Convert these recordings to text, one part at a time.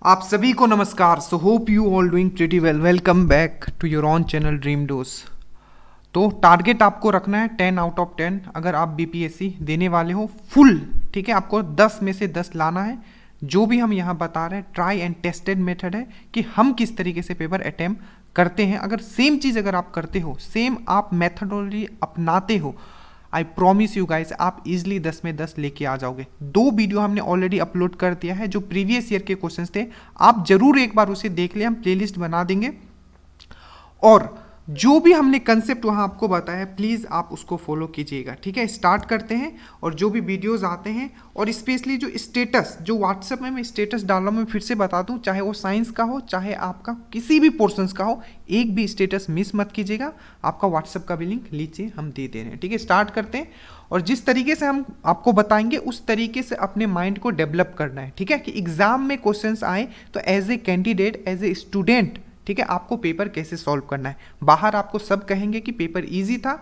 आप सभी को नमस्कार। So hope you all doing pretty well. Welcome back to your own channel dream dose. तो टारगेट आपको रखना है 10 आउट ऑफ 10 अगर आप बीपीएससी देने वाले हो फुल। ठीक है, आपको 10 में से 10 लाना है। जो भी हम यहाँ बता रहे हैं ट्राई एंड टेस्टेड मेथड है कि हम किस तरीके से पेपर अटेम्प्ट करते हैं। अगर सेम चीज़ अगर आप करते हो, सेम आप मेथडोलॉजी अपनाते हो, आई प्रॉमिस यू गाइस आप इजिली 10 में 10 लेके आ जाओगे। 2 वीडियो हमने ऑलरेडी अपलोड कर दिया है जो प्रीवियस ईयर के क्वेश्चंस थे, आप जरूर एक बार उसे देख ले, हम प्लेलिस्ट बना देंगे। और जो भी हमने कंसेप्ट वहाँ आपको बताया प्लीज़ आप उसको फॉलो कीजिएगा। ठीक है, स्टार्ट करते हैं। और जो भी वीडियोस आते हैं और स्पेशली जो स्टेटस जो व्हाट्सएप में मैं स्टेटस डाल रहा हूँ, मैं फिर से बता दूँ, चाहे वो साइंस का हो चाहे आपका किसी भी पोर्शंस का हो, एक भी स्टेटस मिस मत कीजिएगा। आपका व्हाट्सएप का भी लिंक लीजिए, हम दे दे रहे हैं। ठीक है, स्टार्ट करते हैं। और जिस तरीके से हम आपको बताएंगे उस तरीके से अपने माइंड को डेवलप करना है। ठीक है, कि एग्जाम में क्वेश्चंस आए तो as a candidate, as a student, ठीक है, आपको पेपर कैसे सॉल्व करना है। बाहर आपको सब कहेंगे कि पेपर इजी था,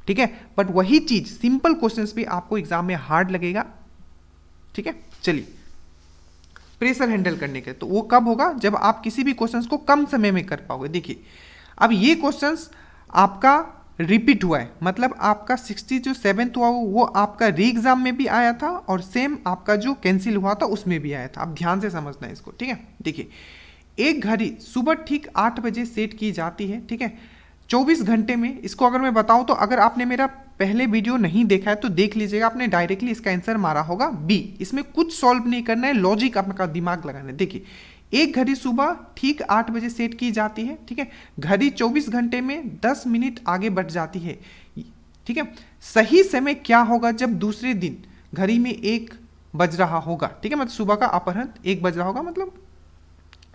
ठीक है, बट वही चीज सिंपल क्वेश्चंस भी आपको एग्जाम में हार्ड लगेगा। ठीक है, चलिए प्रेशर हैंडल करने के तो वो कब होगा, जब आप किसी भी क्वेश्चंस को कम समय में कर पाओगे। देखिए अब ये क्वेश्चंस आपका रिपीट हुआ है, मतलब आपका 67 हुआ वो आपका री एग्जाम में भी आया था और सेम आपका जो कैंसिल हुआ था उसमें भी आया था। आप ध्यान से समझना है इसको। ठीक है, देखिए एक घड़ी सुबह ठीक 8 बजे सेट की जाती है। ठीक है, 24 घंटे में, इसको अगर मैं बताऊं तो अगर आपने मेरा पहले वीडियो नहीं देखा है तो देख लीजिएगा, आपने डायरेक्टली इसका आंसर मारा होगा बी। इसमें कुछ सॉल्व नहीं करना है, लॉजिक आपका दिमाग लगाना है। देखिए एक घड़ी सुबह ठीक 8 बजे सेट की जाती है। ठीक है, घड़ी 24 घंटे में 10 मिनट आगे बढ़ जाती है। ठीक है, सही समय क्या होगा जब दूसरे दिन घड़ी में 1 बज रहा होगा। ठीक है, मतलब सुबह का अपहरण 1 बज रहा होगा, मतलब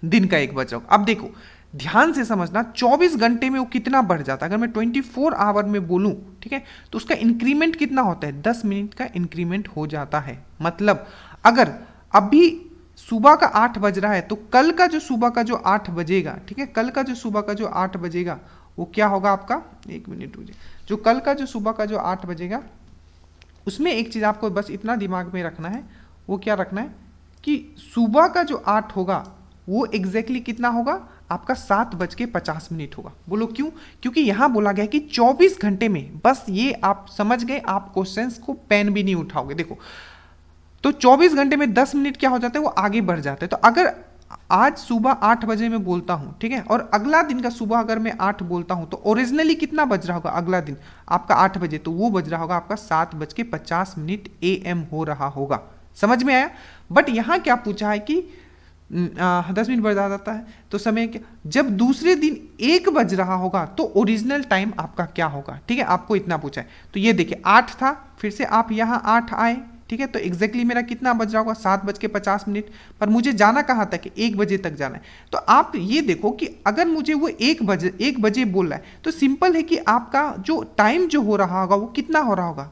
दिन का 1 बज रहा होगा। अब देखो ध्यान से समझना, 24 घंटे में वो कितना बढ़ जाता है। अगर मैं 24 आवर में बोलूं, ठीक है, तो उसका इंक्रीमेंट कितना होता है, 10 मिनट का इंक्रीमेंट हो जाता है। मतलब अगर अभी सुबह का 8 बज रहा है तो कल का जो सुबह का जो 8 बजेगा, ठीक है, कल का जो सुबह का जो 8 बजेगा वो क्या होगा आपका, एक मिनट रुकिए, जो कल का जो सुबह का जो 8 बजेगा उसमें एक चीज आपको बस इतना दिमाग में रखना है, वो क्या रखना है कि सुबह का जो 8 होगा वो एग्जैक्टली कितना होगा आपका 7:50 होगा। बोलो क्यों, क्योंकि यहां बोला गया है कि 24 घंटे में, बस ये आप समझ गए, आप क्वेश्चंस को पेन भी नहीं उठाओगे। देखो तो 24 घंटे में 10 मिनट क्या हो जाता है, वो आगे बढ़ जाता है। तो अगर आज सुबह 8 बजे मैं बोलता हूं, ठीक है, और अगला दिन का सुबह अगर मैं 8 बोलता हूं तो ओरिजिनली कितना बज रहा होगा अगला दिन आपका 8 बजे, तो वो बज रहा होगा आपका 7:50 AM हो रहा होगा। समझ में आया। बट यहां क्या पूछा है कि 10 मिनट बढ़ जाता है तो समय क्या, जब दूसरे दिन 1 बज रहा होगा तो ओरिजिनल टाइम आपका क्या होगा। ठीक है, आपको इतना पूछा है। तो ये देखिए 8 था, फिर से आप यहाँ 8 आए, ठीक है, तो एग्जैक्टली मेरा कितना बज रहा होगा 7:50, पर मुझे जाना कहाँ तक है, 1 बजे तक जाना है। तो आप ये देखो कि अगर मुझे वो 1 बजे बोल रहा है तो सिंपल है कि आपका जो टाइम जो हो रहा होगा वो कितना हो रहा होगा।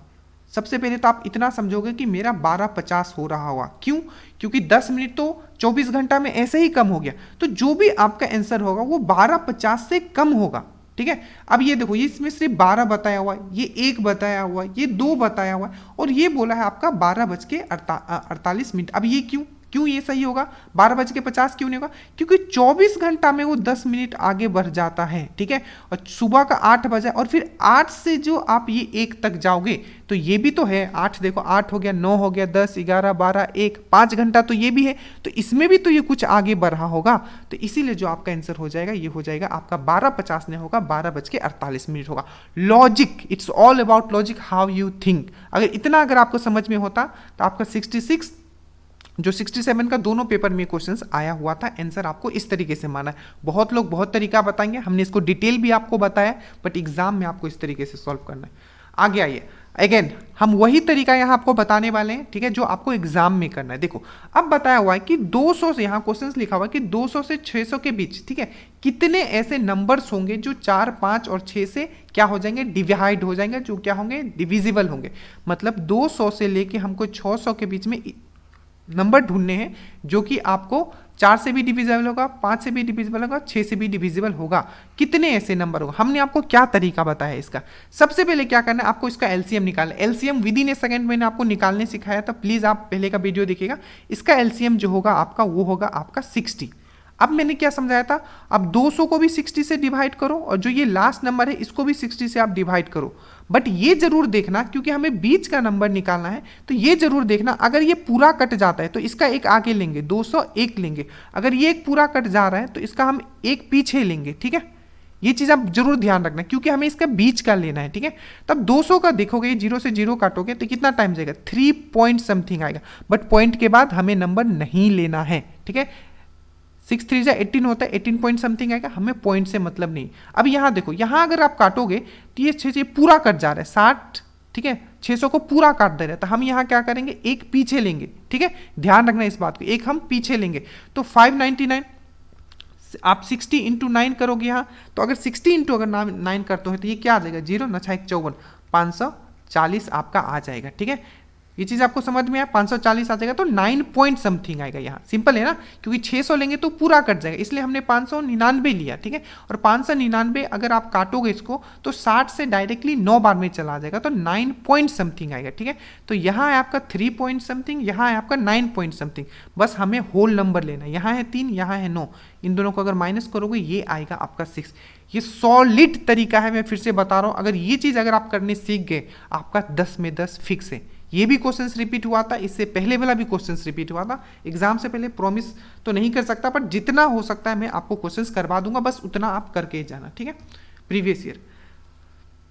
सबसे पहले तो आप इतना समझोगे कि मेरा 12:50 हो रहा होगा। क्यों, क्योंकि 10 मिनट तो 24 घंटा में ऐसे ही कम हो गया, तो जो भी आपका आंसर होगा वो 12:50 से कम होगा। ठीक है, अब ये देखो, ये इसमें सिर्फ 12 बताया हुआ है, ये 1 बताया हुआ है, ये 2 बताया हुआ है, और ये बोला है आपका 12:48। अब ये क्यों क्यों ये सही होगा, 12:50 क्यों नहीं होगा, क्योंकि 24 घंटा में वो 10 मिनट आगे बढ़ जाता है। ठीक है, और सुबह का 8 बजा और फिर 8 से जो आप ये 1 तक जाओगे तो ये भी तो है 8, देखो 8 हो गया, 9 हो गया, 10, 11, 12, 1, 5 घंटा तो ये भी है, तो इसमें भी तो ये कुछ आगे बढ़ रहा होगा। तो इसीलिए जो आपका आंसर हो जाएगा ये हो जाएगा आपका 12:50 नहीं होगा, 12:48 होगा। Logic, it's all about logic, how you think. अगर इतना अगर आपको समझ में होता तो आपका 66 जो 67 का दोनों पेपर में क्वेश्चंस आया हुआ था, आंसर आपको इस तरीके से माना है। बहुत लोग बहुत तरीका बताएंगे, हमने इसको डिटेल भी आपको बताया, बट एग्जाम में आपको इस तरीके से सॉल्व करना है। आगे आइए, अगेन हम वही तरीका यहाँ आपको बताने वाले हैं, ठीक है, जो आपको एग्जाम में करना है। देखो अब बताया हुआ है कि 200 से, यहाँ क्वेश्चंस लिखा हुआ है कि 200 से 600 के बीच, ठीक है, कितने ऐसे नंबर्स होंगे जो 4, 5 और 6 से क्या हो जाएंगे, डिवाइड हो जाएंगे, जो क्या होंगे, डिविजिबल होंगे। मतलब 200 से लेके हमको 600 के बीच में नंबर ढूंढने हैं जो कि आपको 4 से भी डिविजिबल होगा, 5 से भी डिविजिबल होगा, 6 से भी डिविजिबल होगा। कितने ऐसे नंबर होगा, हमने आपको क्या तरीका बताया इसका। सबसे पहले क्या करना है, आपको इसका एलसीएम निकालना है। LCM with in A second मैंने आपको निकालने सिखाया था, प्लीज आप पहले का वीडियो देखिएगा। इसका एलसीएम जो होगा आपका वो होगा आपका 60। अब मैंने क्या समझाया था, अब 200 को भी 60 से डिवाइड करो और जो ये लास्ट नंबर है इसको भी 60 से आप डिवाइड करो। बट ये जरूर देखना, क्योंकि हमें बीच का नंबर निकालना है, तो ये जरूर देखना अगर ये पूरा कट जाता है तो इसका एक आगे लेंगे, 201 लेंगे। अगर ये एक पूरा कट जा रहा है तो इसका हम एक पीछे लेंगे, ठीक है। ये चीज आप जरूर ध्यान रखना, क्योंकि हमें इसका बीच का लेना है, ठीक है। तब 200 का देखोगे, 0 से 0 काटोगे तो कितना टाइम जाएगा, 3 पॉइंट समथिंग आएगा। बट पॉइंट के बाद हमें नंबर नहीं लेना है, ठीक है। 6 3 जा 18 होता है, 18 पॉइंट समथिंग आएगा, हमें पॉइंट से मतलब नहीं। अब यहाँ देखो, यहाँ अगर आप काटोगे तो ये 6 पूरा कट जा रहा है, 60, ठीक है, 600 को पूरा काट दे रहा है। तो हम यहाँ क्या करेंगे, एक पीछे लेंगे, ठीक है, ध्यान रखना इस बात को, एक हम पीछे लेंगे। तो 599 आप 60 इंटू 9 करोगे यहाँ, तो अगर 60 इंटू अगर 9 करते हो तो ये क्या आ जाएगा, 0 9 6 54, 540 आपका आ जाएगा, ठीक है। ये चीज आपको समझ में आया, 540 आ जाएगा तो 9 पॉइंट समथिंग आएगा। यहाँ सिंपल है ना, क्योंकि 600 लेंगे तो पूरा कट जाएगा, इसलिए हमने 599 लिया, ठीक है। और 599 अगर आप काटोगे इसको तो 60 से डायरेक्टली 9 बार में चला जाएगा, तो 9 पॉइंट समथिंग आएगा, ठीक है। तो यहाँ है आपका 3 पॉइंट समथिंग, यहाँ है आपका 9 पॉइंट समथिंग। बस हमें होल नंबर लेना है, यहाँ है 3, यहाँ है 9, इन दोनों को अगर माइनस करोगे ये आएगा आपका 6। ये सॉलिड तरीका है, मैं फिर से बता रहा हूँ। अगर ये चीज अगर आप करने सीख गए, आपका 10 में 10 फिक्स है। ये भी क्वेश्चंस रिपीट हुआ था, इससे पहले वाला भी क्वेश्चंस रिपीट हुआ था। एग्जाम से पहले प्रॉमिस तो नहीं कर सकता, पर जितना हो सकता है मैं आपको क्वेश्चंस करवा दूंगा, बस उतना आप करके जाना, ठीक है, प्रीवियस ईयर।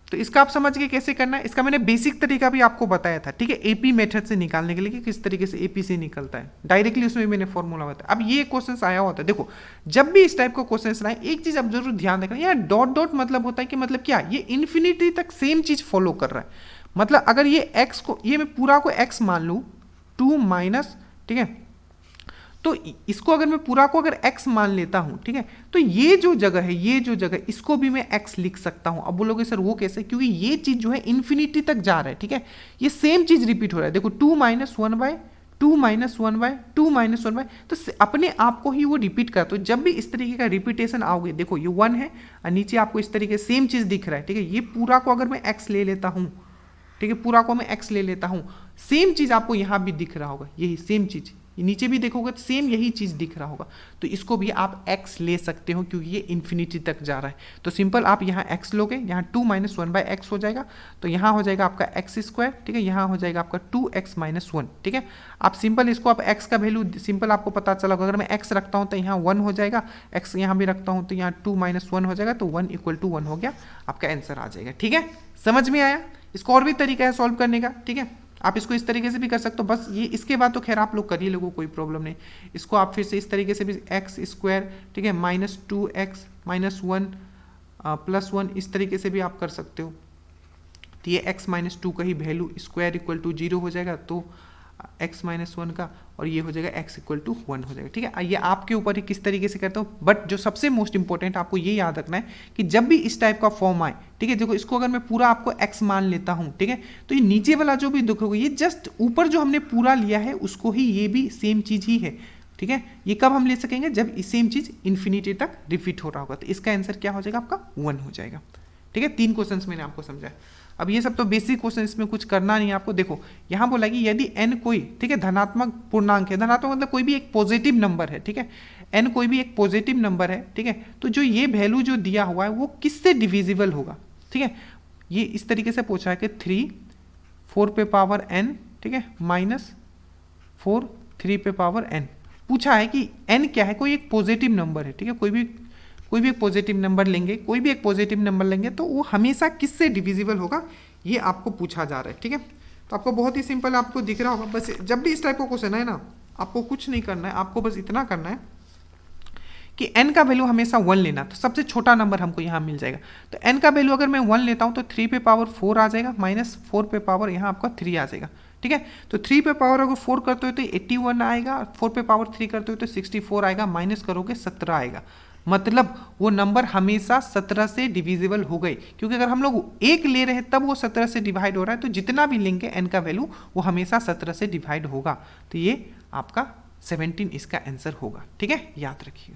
तो इसका आप समझ गए कैसे करना है। इसका मैंने बेसिक तरीका भी आपको बताया था, ठीक है, एपी मेथड से निकालने के लिए कि किस तरीके से एपी से निकलता है डायरेक्टली, उसमें मैंने फॉर्मूला बताया। अब ये क्वेश्चन आया होता है, देखो जब भी इस टाइप का क्वेश्चन आए, एक चीज आप जरूर ध्यान रखना, यहाँ डॉट डॉट मतलब होता है कि मतलब क्या, ये इन्फिनिटी तक सेम चीज फॉलो कर रहा है। मतलब अगर ये x को, ये मैं पूरा को x मान लूँ 2 माइनस, ठीक है, तो इसको अगर मैं पूरा को अगर x मान लेता हूं, ठीक है, तो ये जो जगह है, ये जो जगह, इसको भी मैं x लिख सकता हूं। अब बोलोगे सर वो कैसे, क्योंकि ये चीज जो है इन्फिनिटी तक जा रहा है, ठीक है, ये सेम चीज रिपीट हो रहा है। देखो 2 minus 1 by 2 minus 1 by 2 minus 1 by, तो अपने आप को ही वो रिपीट करता है। जब भी इस तरीके का रिपीटेशन आओगे, देखो ये 1 है और नीचे आपको इस तरीके सेम चीज दिख रहा है, ठीक है। ये पूरा को अगर मैं x ले लेता हूँ, ठीक है, पूरा को मैं x ले लेता हूं, सेम चीज आपको यहां भी दिख रहा होगा, यही सेम चीज नीचे भी देखोगे तो सेम यही चीज दिख रहा होगा। तो इसको भी आप x ले सकते हो, क्योंकि ये इन्फिनिटी तक जा रहा है। तो सिंपल आप यहाँ x लोगे, यहाँ 2 माइनस 1 बाय x हो जाएगा, तो यहाँ हो जाएगा आपका x स्क्वायर, ठीक है, यहाँ हो जाएगा आपका 2x माइनस 1, ठीक है। आप सिंपल इसको आप x का वैल्यू सिंपल आपको पता चला, अगर मैं x रखता हूँ तो यहाँ 1 हो जाएगा, x यहाँ भी रखता हूँ तो यहाँ 2 माइनस 1 हो जाएगा, तो 1 इक्वल टू 1 हो गया, आपका आंसर आ जाएगा, ठीक है। समझ में आया। इसको और भी तरीका है सॉल्व करने का, ठीक है, आप इसको इस तरीके से भी कर सकते हो। बस ये इसके बाद तो खैर आप लोग कर ही लोगो, कोई प्रॉब्लम नहीं। इसको आप फिर से इस तरीके से भी एक्स स्क्वायर, ठीक है, माइनस 2x माइनस 1 प्लस 1, इस तरीके से भी आप कर सकते हो। तो ये x माइनस 2 का ही वैल्यू स्क्वायर इक्वल टू 0 हो जाएगा, तो x माइनस 1 का, और ये हो जाएगा x इक्वल टू 1 हो जाएगा, ठीक है। ये आपके ऊपर ही किस तरीके से करते हो, बट जो सबसे मोस्ट इंपॉर्टेंट आपको ये याद रखना है कि जब भी इस टाइप का फॉर्म आए, ठीक है, देखो इसको अगर मैं पूरा आपको x मान लेता हूं, ठीक है, तो ये नीचे वाला जो भी देखोगे, ये जस्ट ऊपर जो हमने पूरा लिया है उसको ही, ये भी सेम चीज ही है, ठीक है। ये कब हम ले सकेंगे, जब सेम चीज इन्फिनिटी तक रिपीट हो रहा होगा। तो इसका आंसर क्या हो जाएगा, आपका 1 हो जाएगा, ठीक है। 3 क्वेश्चंस मैंने आपको समझाया। अब ये सब तो बेसिक क्वेश्चन, इसमें कुछ करना नहीं है आपको। देखो यहाँ बोला कि यदि n कोई, ठीक है, धनात्मक पूर्णांक है, धनात्मक मतलब कोई भी एक पॉजिटिव नंबर है, ठीक है, n कोई भी एक पॉजिटिव नंबर है, ठीक है, तो जो ये वैल्यू जो दिया हुआ है वो किससे डिविजिबल होगा, ठीक है। ये इस तरीके से पूछा है कि 3 4 पे पावर n, ठीक है, माइनस 4 3 पे पावर n, पूछा है कि n क्या है, कोई एक पॉजिटिव नंबर है, ठीक है, कोई भी एक पॉजिटिव नंबर लेंगे, कोई भी एक पॉजिटिव नंबर लेंगे तो वो हमेशा किससे डिविजिबल होगा, ये आपको पूछा जा रहा है, ठीक है। तो आपको बहुत ही सिंपल आपको दिख रहा होगा। बस जब भी इस टाइप का क्वेश्चन है ना, आपको कुछ नहीं करना है, आपको बस इतना करना है कि n का वैल्यू हमेशा 1 लेना। तो सबसे छोटा नंबर हमको यहाँ मिल जाएगा, तो n का वैल्यू अगर मैं 1 लेता हूँ तो 3 पे पावर 4 आ जाएगा, माइनस 4 पे पावर यहाँ आपका 3 आ जाएगा, ठीक है। तो 3 पे पावर अगर 4 करते हो तो 81 आएगा, 4 पे पावर 3 करते हो तो 64 आएगा, माइनस करोगे 17 आएगा। मतलब वो नंबर हमेशा 17 से डिविजिबल हो गए, क्योंकि अगर हम लोग 1 ले रहे हैं तब वो 17 से डिवाइड हो रहा है, तो जितना भी लेंगे n का वैल्यू वो हमेशा 17 से डिवाइड होगा। तो ये आपका 17 इसका आंसर होगा। ठीक है, याद रखिए।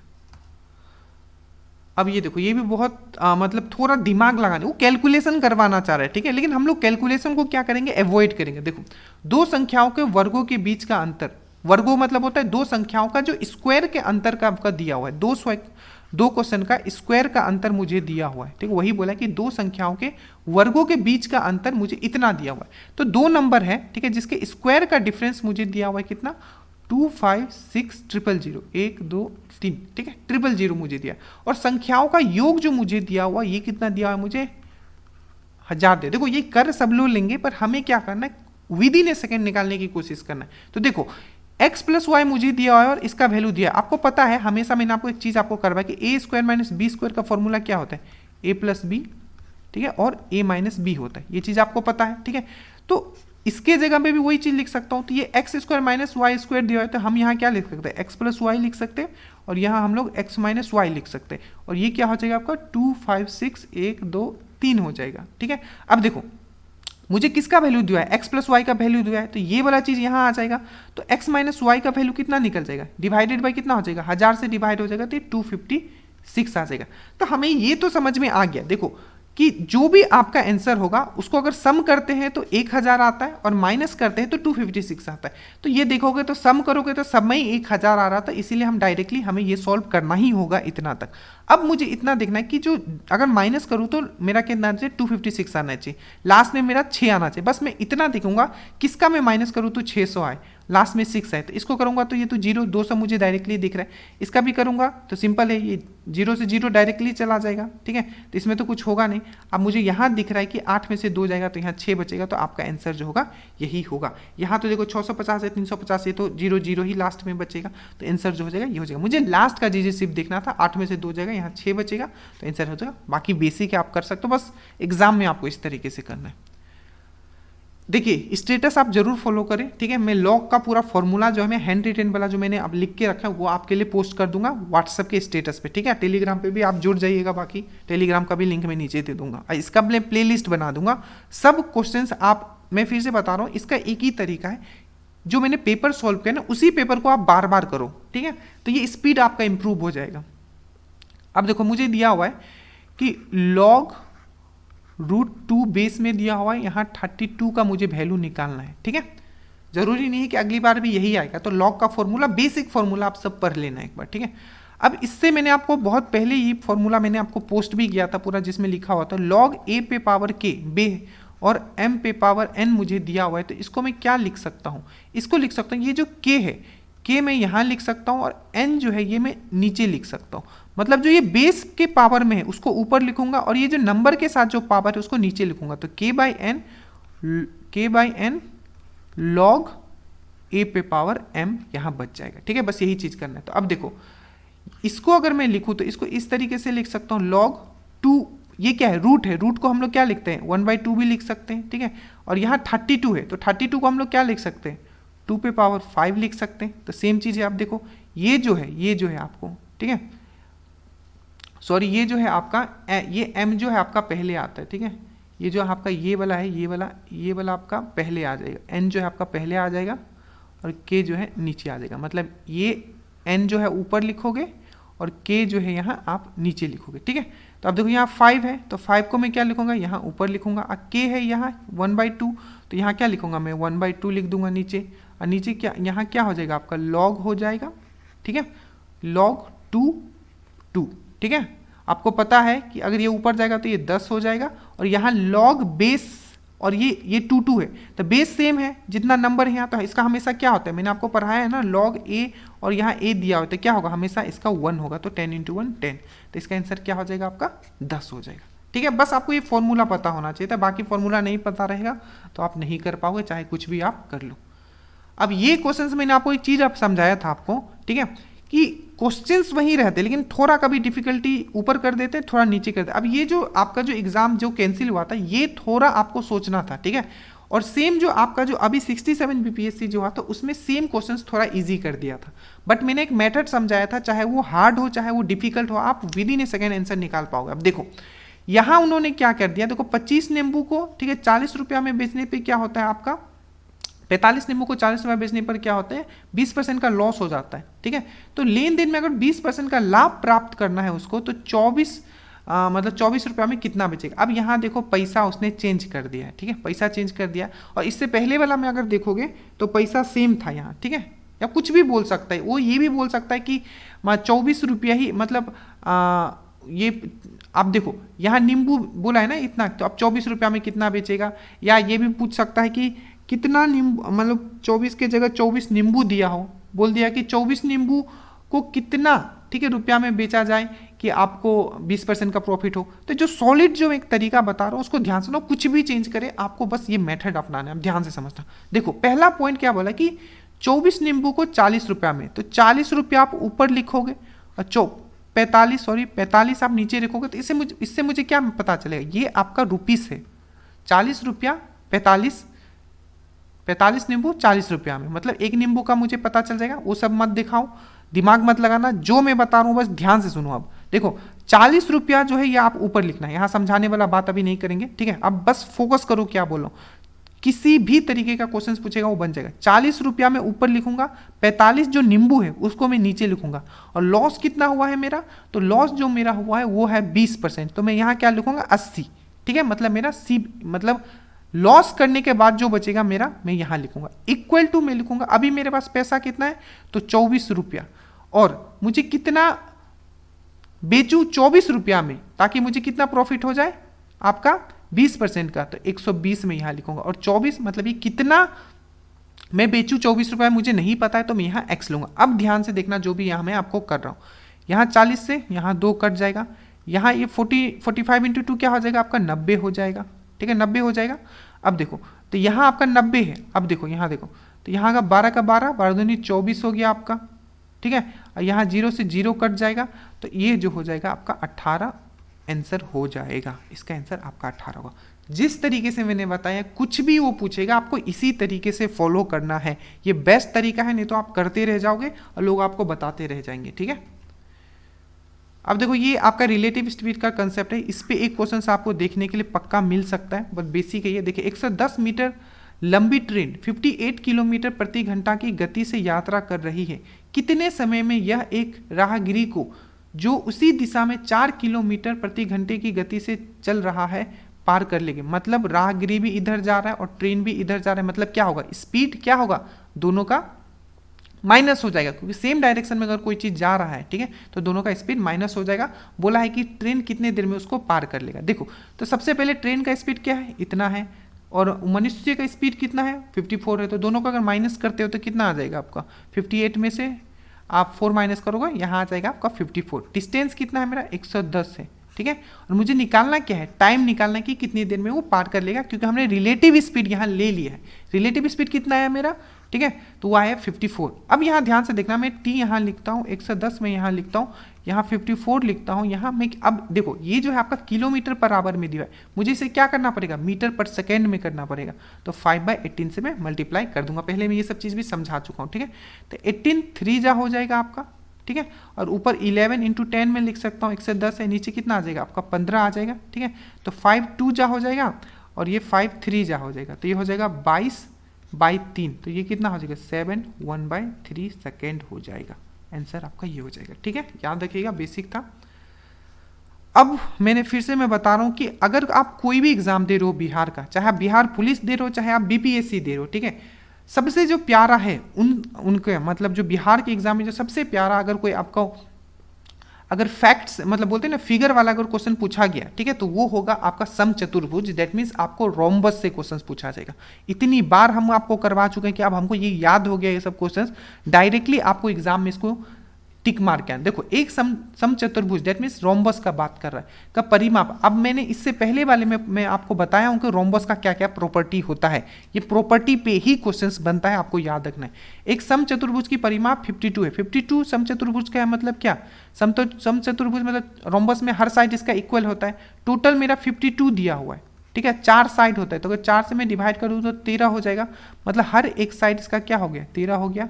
अब ये देखो, ये भी बहुत मतलब थोड़ा दिमाग लगाने, वो कैलकुलेशन करवाना चाह रहा है। ठीक है, लेकिन हम लोग कैलकुलेशन को क्या करेंगे, अवॉइड करेंगे। देखो, दो संख्याओं के वर्गों के बीच का अंतर, वर्गों मतलब होता है दो संख्याओं का जो स्क्वायर के अंतर का आपका दिया हुआ है। दो क्वेश्चन का स्क्वायर का अंतर मुझे दिया हुआ है। ठीक है, वही बोला कि दो संख्याओं के वर्गों के बीच का अंतर मुझे इतना दिया हुआ है। तो दो नंबर है, ठीक है, जिसके स्क्वायर का डिफरेंस मुझे दिया हुआ है कितना, 2 5 6 000, 1 2 3। ठीक है, 000 मुझे दिया, और संख्याओं का योग जो मुझे दिया हुआ ये कितना दिया हुआ है मुझे, 1000 दे। देखो, ये कर सब लोग लेंगे, पर हमें क्या करना है, विद इन ए सेकेंड निकालने की कोशिश करना है। तो देखो, x प्लस वाई मुझे दिया हुआ है और इसका वैल्यू दिया है। आपको पता है, हमेशा मैंने आपको एक चीज आपको करवाया कि ए स्क्वायर माइनस बी स्क्वायर का फॉर्मूला क्या होता है, ए प्लस बी, ठीक है, और ए माइनस बी होता है। ये चीज आपको पता है। ठीक है, तो इसके जगह पे भी वही चीज लिख सकता हूं। तो ये x square minus y square दिया है, तो हम यहाँ क्या लिख सकते हैं, एक्स प्लस वाई लिख सकते हैं, और यहाँ हम लोग एक्स माइनस वाई लिख सकते हैं, और ये क्या हो जाएगा आपका 2 5 6 1 2 3 हो जाएगा। ठीक है, अब देखो, मुझे किसका वैल्यू दिया है, x प्लस वाई का वैल्यू दिया है, तो ये वाला चीज यहाँ आ जाएगा। तो x माइनस वाई का वैल्यू कितना निकल जाएगा, डिवाइडेड बाई कितना हो जाएगा, 1000 से डिवाइड हो जाएगा, तो 256 आ जाएगा। तो हमें ये तो समझ में आ गया, देखो कि जो भी आपका आंसर होगा उसको अगर सम करते हैं तो 1000 आता है, और माइनस करते हैं तो 256 आता है। तो ये देखोगे तो सम करोगे तो सब में ही 1000 आ रहा था, इसीलिए हम डायरेक्टली हमें ये सॉल्व करना ही होगा इतना तक। अब मुझे इतना देखना है कि जो अगर माइनस करूँ तो मेरा कितना आना चाहिए, 256 आना चाहिए, लास्ट में मेरा 6 आना चाहिए। बस मैं इतना देखूंगा, किसका मैं माइनस करूँ तो 600 आए, लास्ट में 6 है, तो इसको करूंगा तो ये तो 200 मुझे डायरेक्टली दिख रहा है। इसका भी करूंगा तो सिंपल है, ये 0 से 0 डायरेक्टली चला जाएगा। ठीक है, तो इसमें तो कुछ होगा नहीं। अब मुझे यहाँ दिख रहा है कि 8 में से 2 जाएगा तो यहाँ 6 बचेगा, तो आपका आंसर जो होगा यही होगा। यहाँ तो देखो 650 है, 350 है, तो 0 0 ही लास्ट में बचेगा, तो आंसर जो हो जाएगा ये हो जाएगा। मुझे लास्ट का जी सिर्फ देखना था, 8 में से 2 जाएगा, यहाँ 6 बचेगा, तो आंसर हो जाएगा। बाकी बेसिक है, आप कर सकते हो, बस एग्जाम में आपको इस तरीके से करना है। देखिए, स्टेटस आप जरूर फॉलो करें। ठीक है, मैं लॉग का पूरा फॉर्मूला जो है मैं हैंड रिटन वाला जो मैंने अब लिख के रखा है वो आपके लिए पोस्ट कर दूंगा व्हाट्सएप के स्टेटस पे। ठीक है, टेलीग्राम पे भी आप जुड़ जाइएगा, बाकी टेलीग्राम का भी लिंक मैं नीचे दे दूंगा। इसका मैं प्ले लिस्ट बना दूंगा, सब क्वेश्चंस आप, मैं फिर से बता रहा हूँ, इसका एक ही तरीका है, जो मैंने पेपर सॉल्व किया ना उसी पेपर को आप बार बार करो। ठीक है, तो ये स्पीड आपका इंप्रूव हो जाएगा। अब देखो, मुझे दिया हुआ है कि लॉग √2 बेस में दिया हुआ है, यहाँ 32 का मुझे वैल्यू निकालना है। ठीक है, जरूरी नहीं है कि अगली बार भी यही आएगा, तो लॉग का फॉर्मूला, बेसिक फॉर्मूला आप सब पढ़ लेना एक बार। ठीक है, अब इससे मैंने आपको बहुत पहले ही फॉर्मूला मैंने आपको पोस्ट भी किया था पूरा, जिसमें लिखा हुआ था लॉग a पे पावर k बे और m पे पावर n मुझे दिया हुआ है। तो इसको मैं क्या लिख सकता हूँ, इसको लिख सकता हूँ, ये जो k है, k मैं यहाँ लिख सकता हूँ, और n जो है ये मैं नीचे लिख सकता हूँ। मतलब जो ये बेस के पावर में है उसको ऊपर लिखूंगा, और ये जो नंबर के साथ जो पावर है उसको नीचे लिखूंगा। तो k by n log a पे पावर m यहाँ बच जाएगा। ठीक है, बस यही चीज करना है। तो अब देखो, इसको अगर मैं लिखूं तो इसको इस तरीके से लिख सकता हूँ, log 2, ये क्या है, रूट है, रूट को हम लोग क्या लिखते हैं, 1/2 भी लिख सकते हैं। ठीक है, और यहाँ 32 है, तो 32 को हम लोग क्या लिख सकते हैं, 2 पे पावर 5 लिख सकते हैं। तो सेम चीज है, आप देखो ये जो है आपको, ठीक है, सॉरी, ये जो है आपका, ये m जो है आपका पहले आता है। ठीक है, ये जो आपका ये वाला है, ये वाला आपका पहले आ जाएगा, n जो है आपका पहले आ जाएगा, और k जो है नीचे आ जाएगा। मतलब ये n जो है ऊपर लिखोगे और k जो है यहाँ आप नीचे लिखोगे। ठीक है, तो अब देखो यहाँ 5 है, तो 5 को मैं क्या लिखूंगा, यहाँ ऊपर लिखूंगा, और k है यहाँ 1/2, तो यहाँ क्या लिखूंगा मैं, 1/2 लिख दूंगा नीचे, और नीचे क्या, यहाँ क्या हो जाएगा आपका, log हो जाएगा। ठीक है, log 2। ठीक है, आपको पता है कि अगर ये ऊपर जाएगा तो ये 10 हो जाएगा, और यहाँ log बेस, और ये 2 है, तो बेस सेम है, जितना नंबर है यहाँ, तो इसका हमेशा क्या होता है, मैंने आपको पढ़ाया है ना, log a, और यहाँ a दिया होता है, क्या होगा, हमेशा इसका 1 होगा, तो 10 × 1 10, तो इसका आंसर क्या हो जाएगा आपका, 10 हो जाएगा। ठीक है, बस आपको ये फॉर्मूला पता होना चाहिए था, बाकी फॉर्मूला नहीं पता रहेगा तो आप नहीं कर पाओगे, चाहे कुछ भी आप कर लो। अब ये क्वेश्चन मैंने आपको एक चीज आप समझाया था आपको, ठीक है, कि क्वेश्चंस वही रहते हैं, लेकिन थोड़ा कभी डिफिकल्टी ऊपर कर देते, थोड़ा नीचे कर देते। अब ये जो आपका जो एग्जाम जो कैंसिल हुआ था, ये थोड़ा आपको सोचना था। ठीक है, और सेम जो आपका जो अभी 67 बीपीएससी जो हुआ था उसमें सेम क्वेश्चंस थोड़ा इजी कर दिया था, बट मैंने एक मेथड समझाया था, चाहे वो हार्ड हो चाहे वो डिफिकल्ट हो, आप with in A second answer निकाल पाओगे। अब देखो यहाँ उन्होंने क्या कर दिया, देखो 25 नींबू को, ठीक है, 40 रुपया में बेचने पर क्या होता है आपका, 45 नींबू को 40 रुपये बेचने पर क्या होता है, 20% का लॉस हो जाता है। ठीक है, तो लेन देन में अगर 20% का लाभ प्राप्त करना है उसको, तो 24 रुपया में कितना बेचेगा। अब यहाँ देखो पैसा उसने चेंज कर दिया है। ठीक है, पैसा चेंज कर दिया, और इससे पहले वाला में अगर देखोगे तो पैसा सेम था यहाँ। ठीक है, या कुछ भी बोल सकता है वो, ये भी बोल सकता है कि 24 रुपया ही, मतलब ये आप देखो यहाँ नींबू बोला है ना इतना, तो अब 24 रुपया में कितना बेचेगा। या ये भी पूछ सकता है कि कितना नींबू, मतलब 24 के जगह 24 नींबू दिया हो, बोल दिया कि 24 नींबू को कितना, ठीक है, रुपया में बेचा जाए कि आपको 20% का प्रॉफिट हो। तो जो सॉलिड जो एक तरीका बता रहा हूँ उसको ध्यान से सुनो, कुछ भी चेंज करे आपको बस ये मेथड अपनाना है। अब ध्यान से समझना, देखो पहला पॉइंट क्या बोला कि 24 नींबू को 40 रुपया में, तो 40 रुपया आप ऊपर लिखोगे और 45 आप नीचे लिखोगे। तो इससे मुझे क्या पता चलेगा, ये आपका रुपीस है। 40 रुपया 45 नींबू 40 रुपया में, मतलब एक नींबू का मुझे पता चल जाएगा। वो सब मत दिखाओ, दिमाग मत लगाना, जो मैं बता रहा हूँ बस ध्यान से सुनो। अब देखो 40 रुपया जो है ये आप ऊपर लिखना है, यहाँ समझाने वाला बात अभी नहीं करेंगे। ठीक है, अब बस फोकस करो क्या बोल रहा हूँ, किसी भी तरीके का क्वेश्चन पूछेगा वो बन जाएगा। 40 रुपया में ऊपर लिखूंगा, 45 जो नींबू है उसको मैं नीचे लिखूंगा, और लॉस कितना हुआ है मेरा, तो लॉस जो मेरा हुआ है वो है 20%, तो मैं यहाँ क्या लिखूंगा 80। ठीक है, मतलब मेरा मतलब लॉस करने के बाद जो बचेगा मेरा, मैं यहाँ लिखूंगा इक्वल टू, मैं लिखूंगा अभी मेरे पास पैसा कितना है, तो 24 रुपया, और मुझे कितना बेचूं 24 रुपया में, ताकि मुझे कितना प्रॉफिट हो जाए आपका 20% का, तो 120 में यहाँ लिखूंगा। और 24 मतलब ये कितना मैं बेचूं 24 रुपये मुझे नहीं पता है, तो मैं यहाँ x लूंगा। अब ध्यान से देखना जो भी यहाँ मैं आपको कर रहा हूँ, यहाँ 40 से यहाँ 2 कट जाएगा, यहाँ ये 45 इंटू 2 क्या हो जाएगा आपका 90 हो जाएगा। ठीक है, 90 हो जाएगा। अब देखो तो यहाँ आपका 90 है, अब देखो यहाँ देखो, तो यहाँ का 12 का 12 दूनी 24 हो गया आपका। ठीक है, और यहाँ 0 से 0 कट जाएगा, तो ये जो हो जाएगा आपका 18 आंसर हो जाएगा। इसका आंसर आपका 18 होगा। जिस तरीके से मैंने बताया, कुछ भी वो पूछेगा आपको इसी तरीके से फॉलो करना है। ये बेस्ट तरीका है, नहीं तो आप करते रह जाओगे और लोग आपको बताते रह जाएंगे। ठीक है, अब देखो ये आपका रिलेटिव स्पीड का कंसेप्ट है, इस पे एक क्वेश्चन आपको देखने के लिए पक्का मिल सकता है, बस बेसिक है ये। देखिए 110 मीटर लंबी ट्रेन 58 किलोमीटर प्रति घंटा की गति से यात्रा कर रही है, कितने समय में यह एक राहगीरी को जो उसी दिशा में 4 किलोमीटर प्रति घंटे की गति से चल रहा है पार कर लेगी। मतलब राहगीरी भी इधर जा रहा है और ट्रेन भी इधर जा रहा है, मतलब क्या होगा, स्पीड क्या होगा, दोनों का माइनस हो जाएगा, क्योंकि सेम डायरेक्शन में अगर कोई चीज़ जा रहा है, ठीक है, तो दोनों का स्पीड माइनस हो जाएगा। बोला है कि ट्रेन कितने देर में उसको पार कर लेगा। देखो तो सबसे पहले ट्रेन का स्पीड क्या है, इतना है, और मनुष्य का स्पीड कितना है 54 है, तो दोनों का अगर माइनस करते हो तो कितना आ जाएगा आपका 58 में से आप 4 माइनस करोगे, यहाँ आ जाएगा आपका 54। डिस्टेंस कितना है मेरा 110 है। ठीक है, और मुझे निकालना क्या है, टाइम निकालना है कि कितनी देर में वो पार कर लेगा, क्योंकि हमने रिलेटिव स्पीड यहाँ ले लिया है। रिलेटिव स्पीड कितना है मेरा, ठीक है, तो वो है 54। अब यहाँ ध्यान से देखना, मैं t यहाँ लिखता हूँ, 110 में यहाँ लिखता हूँ, यहाँ 54 लिखता हूँ, यहाँ मैं अब देखो ये जो है आपका किलोमीटर पर आवर में दिया है, मुझे इसे क्या करना पड़ेगा, मीटर पर सेकेंड में करना पड़ेगा, तो 5/18 से मैं मल्टीप्लाई कर दूंगा। पहले मैं ये सब चीज़ भी समझा चुका हूँ। ठीक है, तो 18 3 जा हो जाएगा आपका। ठीक है, और ऊपर 11 × 10 में लिख सकता हूँ, 110 है, नीचे कितना आ जाएगा आपका 15 आ जाएगा। ठीक है, तो 5 2 जा हो जाएगा, और ये 5 3 जा हो जाएगा, तो ये हो जाएगा 22/3, तो ये कितना हो जाएगा 7 1/3 सेकेंड हो जाएगा। आंसर आपका ये हो जाएगा। ठीक है, याद रखिएगा, बेसिक था। अब मैंने फिर से मैं बता रहा हूँ कि अगर आप कोई भी एग्जाम दे रहे हो बिहार का, चाहे आप बिहार पुलिस दे रहे हो, चाहे आप बीपीएससी दे रहे हो, ठीक है, सबसे जो प्यारा है उनके मतलब जो बिहार के एग्जाम में जो सबसे प्यारा, अगर कोई आपको अगर फैक्ट्स मतलब बोलते हैं ना फिगर वाला अगर क्वेश्चन पूछा गया, ठीक है, तो वो होगा आपका समचतुर्भुज। दैट मीन्स आपको रोम्बस से क्वेश्चन पूछा जाएगा। इतनी बार हम आपको करवा चुके हैं कि अब हमको ये याद हो गया ये सब क्वेश्चंस, डायरेक्टली आपको एग्जाम में इसको टिक मार के आना। देखो एक समचतुर्भुज दैट मीन्स रोम्बस का बात कर रहा है, का परिमाप। अब मैंने इससे पहले वाले में मैं आपको बताया हूं कि रोम्बस का क्या क्या प्रॉपर्टी होता है, ये प्रॉपर्टी पे ही क्वेश्चंस बनता है, आपको याद रखना है। एक समचतुर्भुज की परिमाप 52 है। 52 समचतुर्भुज का है मतलब क्या, समचतुर्भुज मतलब रोम्बस में हर साइड इसका इक्वल होता है। टोटल मेरा 52 दिया हुआ है, ठीक है, 4 साइड होता है, तो अगर 4 से मैं डिवाइड करूँ तो 13 हो जाएगा, मतलब हर एक साइड इसका क्या हो गया 13 हो गया।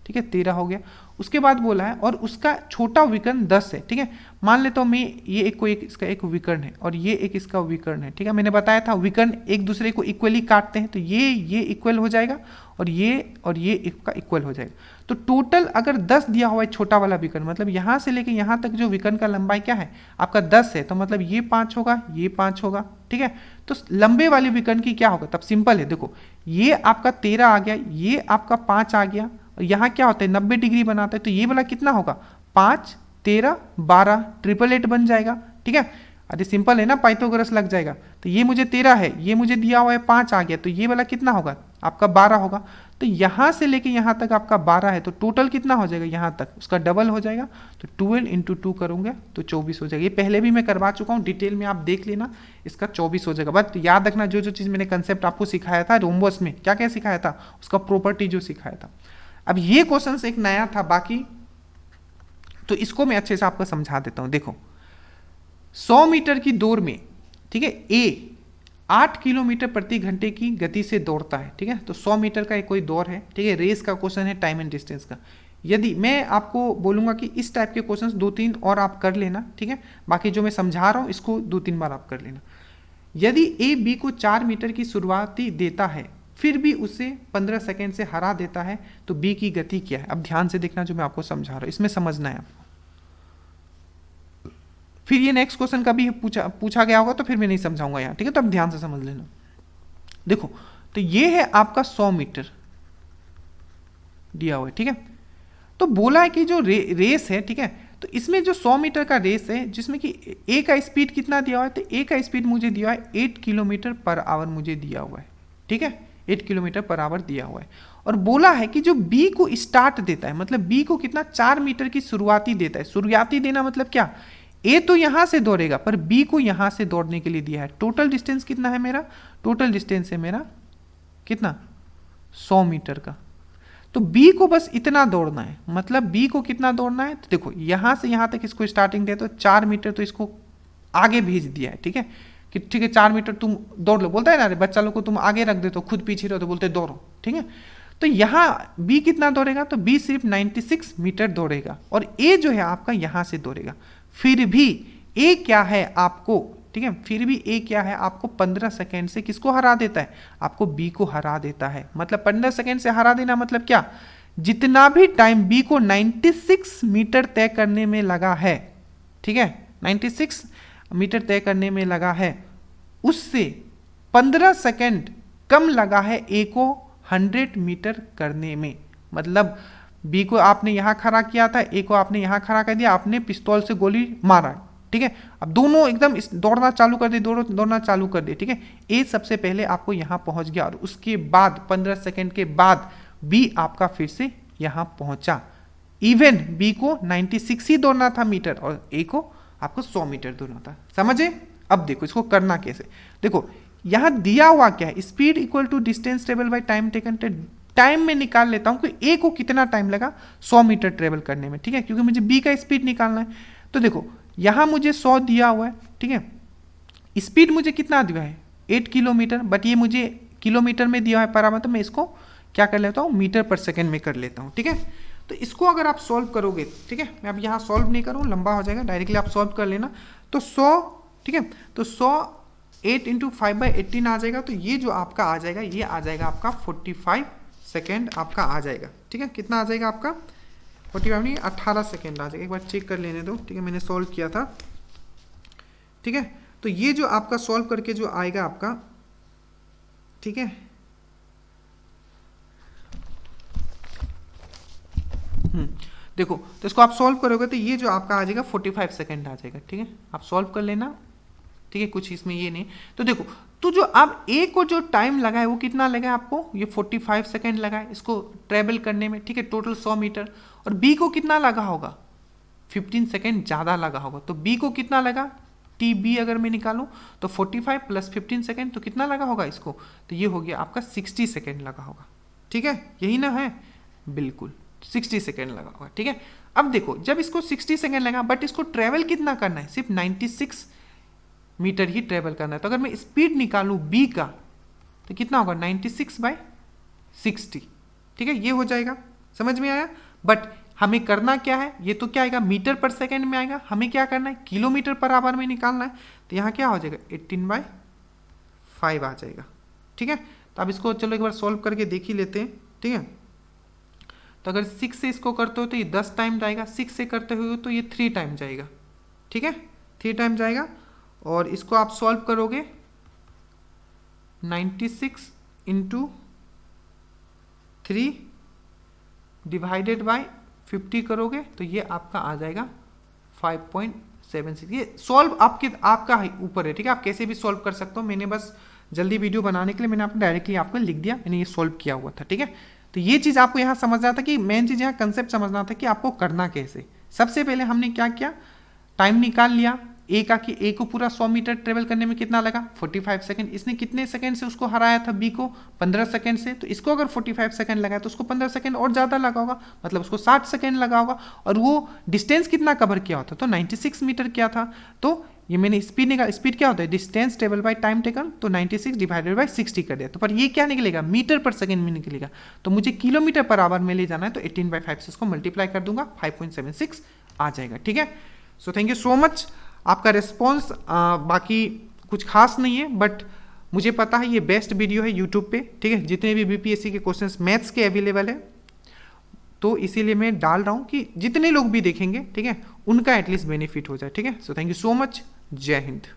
ठीक है 13 हो गया। उसके बाद बोला है और उसका छोटा विकर्ण 10 है, ठीक है। मान लेता हूँ मैं ये एक को एक इसका एक विकर्ण है और ये एक इसका विकर्ण है, ठीक है। मैंने बताया था विकर्ण एक दूसरे को इक्वली काटते हैं, तो ये इक्वल हो जाएगा और ये इसका इक्वल हो जाएगा। तो टोटल अगर 10 दिया हुआ है छोटा वाला विकर्ण, मतलब यहाँ से लेके यहाँ तक जो विकर्ण का लंबाई क्या है आपका 10 है, तो मतलब ये 5 होगा, ये 5 होगा, ठीक है। तो लंबे वाले विकर्ण की क्या होगा, तब सिंपल है, देखो ये आपका 13 आ गया, ये आपका 5 आ गया और यहाँ क्या होता है 90 डिग्री बनाता है, तो ये वाला कितना होगा 5 13 12 888 बन जाएगा, ठीक है। अरे सिंपल है ना, पाइथागोरस लग जाएगा। तो ये मुझे 13 है, ये मुझे दिया हुआ है 5 आ गया, तो ये वाला कितना होगा आपका 12 होगा। तो यहाँ से लेके यहाँ तक आपका 12 है, तो टोटल कितना हो जाएगा यहाँ तक उसका डबल हो जाएगा, तो 12 × 2 करूँगा तो 24 हो जाएगा। ये पहले भी मैं करवा चुका हूँ, डिटेल में आप देख लेना, इसका 24 हो जाएगा। बट याद रखना जो चीज़ मैंने कंसेप्ट आपको सिखाया था रोम्बस में, क्या क्या सिखाया था, उसका प्रॉपर्टी जो सिखाया था। अब ये क्वेश्चन एक नया था, बाकी तो इसको मैं अच्छे से आपको समझा देता हूँ। देखो 100 मीटर की दौड़ में, ठीक है, ए 8 किलोमीटर प्रति घंटे की गति से दौड़ता है, ठीक है। तो 100 मीटर का एक कोई दौड़ है, ठीक है, रेस का क्वेश्चन है, टाइम एंड डिस्टेंस का। यदि मैं आपको बोलूंगा कि इस टाइप के क्वेश्चंस 2-3 और आप कर लेना, ठीक है, बाकी जो मैं समझा रहा हूं इसको 2-3 बार आप कर लेना। यदि ए बी को 4 मीटर की शुरुआती देता है फिर भी उसे 15 सेकेंड से हरा देता है, तो बी की गति क्या है। अब ध्यान से देखना जो मैं आपको समझा रहा हूं, इसमें समझना है आपको। फिर ये नेक्स्ट क्वेश्चन कभी पूछा गया होगा तो फिर मैं नहीं समझाऊंगा यहाँ, ठीक है। तो अब ध्यान से समझ लेना। देखो तो ये है आपका 100 मीटर दिया हुआ है, ठीक है। तो बोला है कि जो रेस है, ठीक है, तो इसमें जो 100 मीटर का रेस है जिसमें कि ए का स्पीड कितना दिया हुआ है, तो ए का स्पीड मुझे दिया है 8 किलोमीटर पर आवर मुझे दिया हुआ है, ठीक है, 8 किलोमीटर पर आवर दिया हुआ है। और बोला है कि जो बी को स्टार्ट देता है, मतलब बी को कितना 4 मीटर की शुरुआती देता है। शुरुआती देना मतलब क्या, ए तो यहां से दौड़ेगा पर बी को यहां से दौड़ने के लिए दिया है। टोटल डिस्टेंस कितना है मेरा, टोटल डिस्टेंस है मेरा कितना 100 मीटर का। तो बी को बस इतना दौड़ना है, मतलब बी को कितना दौड़ना है, तो देखो यहां से यहां तक इसको स्टार्टिंग दे तो 4 मीटर तो इसको आगे भेज दिया है, ठीक है, कि ठीक है 4 मीटर तुम दौड़ लो। बोलता है ना बच्चा लोग को तुम आगे रख दे तो खुद पीछे रहो, तो बोलते दौड़ो, ठीक है। तो यहाँ बी कितना दौड़ेगा, तो बी सिर्फ 96 मीटर दौड़ेगा और ए जो है आपका यहां से दौड़ेगा। फिर भी ए क्या है आपको, ठीक है, फिर भी ए क्या है आपको 15 सेकेंड से किसको हरा देता है, आपको बी को हरा देता है। मतलब 15 सेकेंड से हरा देना मतलब क्या, जितना भी टाइम बी को 96 मीटर तय करने में लगा है, ठीक है, 96 मीटर तय करने में लगा है, उससे 15 सेकेंड कम लगा है ए को 100 मीटर करने में। मतलब बी को आपने यहां खड़ा किया था, ए को आपने यहां खड़ा कर दिया, आपने पिस्तौल से गोली मारा, ठीक है। अब दोनों एकदम दौड़ना चालू कर दिए, दौड़ना चालू कर दिए, ठीक है। ए सबसे पहले आपको यहां पहुंच गया और उसके बाद 15 सेकेंड के बाद बी आपका फिर से यहां पहुंचा। इवन बी को 96 ही दौड़ना था मीटर और ए को आपको 100 मीटर दौड़ना था। समझे। अब देखो इसको करना कैसे, देखो यहां दिया हुआ क्या है, speed equal to distance travel by time taken. Time में निकाल लेता हूं कि ए को कितना टाइम लगा 100 मीटर ट्रेवल करने में, ठीक है, क्योंकि मुझे बी का स्पीड निकालना है। तो देखो यहां मुझे 100 दिया हुआ है, ठीक है, स्पीड मुझे कितना दिया है 8 किलोमीटर, बट ये मुझे किलोमीटर में दिया है पर आवर, तो मैं इसको क्या कर लेता हूं मीटर पर सेकेंड में कर लेता हूं, ठीक है। तो इसको अगर आप सॉल्व करोगे, ठीक है, मैं अब यहाँ सॉल्व नहीं करूँ लंबा हो जाएगा, डायरेक्टली आप सॉल्व कर लेना। तो 100, ठीक है, तो 100 8 × 5/18 आ जाएगा। तो ये जो आपका आ जाएगा, ये आ जाएगा आपका 45 सेकेंड आपका आ जाएगा, ठीक है। कितना आ जाएगा आपका 45 नहीं 18 सेकेंड आ जाएगा। एक बार चेक कर लेने दो, ठीक है, मैंने सॉल्व किया था, ठीक है। तो ये जो आपका सॉल्व करके जो आएगा आपका, ठीक है, देखो तो इसको आप सॉल्व करोगे तो ये जो आपका आ जाएगा 45 सेकेंड आ जाएगा, ठीक है। आप सॉल्व कर लेना, ठीक है, कुछ इसमें ये नहीं। तो देखो तो जो अब ए को जो टाइम लगा है वो कितना लगा है आपको, ये 45 सेकेंड लगा है इसको ट्रेवल करने में, ठीक है, टोटल 100 मीटर। और बी को कितना लगा होगा 15 सेकेंड ज़्यादा लगा होगा। तो बी को कितना लगा, टी बी अगर मैं निकालूं तो 45 + 15 सेकेंड, तो कितना लगा होगा इसको, तो ये हो गया आपका 60 सेकेंड लगा होगा, ठीक है, यही ना है, बिल्कुल 60 सेकेंड लगा होगा, ठीक है। अब देखो जब इसको 60 सेकेंड लगा, बट इसको ट्रेवल कितना करना है, सिर्फ 96 मीटर ही ट्रेवल करना है। तो अगर मैं स्पीड निकालूं बी का तो कितना होगा 96/60, ठीक है, ये हो जाएगा समझ में आया? बट हमें करना क्या है, ये तो क्या आएगा मीटर पर सेकेंड में आएगा, हमें क्या करना है किलोमीटर पर आवर में निकालना है। तो यहाँ क्या हो जाएगा 18/5 आ जाएगा। ठीक है, तो अब इसको चलो एक बार सॉल्व करके देख ही लेते हैं। ठीक है, तो अगर 6 से इसको करते हो तो ये 10 टाइम जाएगा, 6 से करते हुए तो ये 3 टाइम जाएगा। ठीक है, 3 टाइम जाएगा और इसको आप सॉल्व करोगे 96 इंटू 3 डिवाइडेड बाय 50 करोगे तो ये आपका आ जाएगा 5.76। ये सॉल्व आपका ऊपर है। ठीक है, आप कैसे भी सॉल्व कर सकते हो, मैंने बस जल्दी वीडियो बनाने के लिए मैंने आपको डायरेक्टली आपको लिख दिया, मैंने ये सॉल्व किया हुआ था। ठीक है, तो ये चीज़ आपको यहाँ समझना था कि मेन चीज़ यहाँ कंसेप्ट समझना था कि आपको करना कैसे। सबसे पहले हमने क्या किया, टाइम निकाल लिया ए का कि ए को पूरा 100 मीटर ट्रेवल करने में कितना लगा 45 सेकंड। इसने कितने सेकंड से उसको हराया था बी को 15 सेकंड से, तो इसको अगर 45 सेकंड लगा तो उसको 15 सेकंड और ज़्यादा लगा होगा, मतलब उसको 60 सेकंड लगा होगा। और वो डिस्टेंस कितना कवर किया होता, तो 96 मीटर किया था। तो ये मैंने स्पीड निकाल, स्पीड क्या होता है distance travel by time taken, तो 96 डिवाइडेड बाय 60 कर दिया। तो पर ये क्या निकलेगा मीटर पर सेकंड में निकलेगा, तो मुझे किलोमीटर पर आवर में ले जाना है, तो 18/5 से इसको मल्टीप्लाई कर दूंगा 5.76 आ जाएगा। ठीक है, so thank you so much आपका रिस्पॉन्स। बाकी कुछ खास नहीं है, बट मुझे पता है ये बेस्ट वीडियो है यूट्यूब पे। ठीक है, जितने भी बीपीएससी के क्वेश्चंस मैथ्स के अवेलेबल है, तो इसीलिए मैं डाल रहा हूँ कि जितने लोग भी देखेंगे ठीक है उनका एटलीस्ट बेनिफिट हो जाए। ठीक है, so thank you so much, जय हिंद।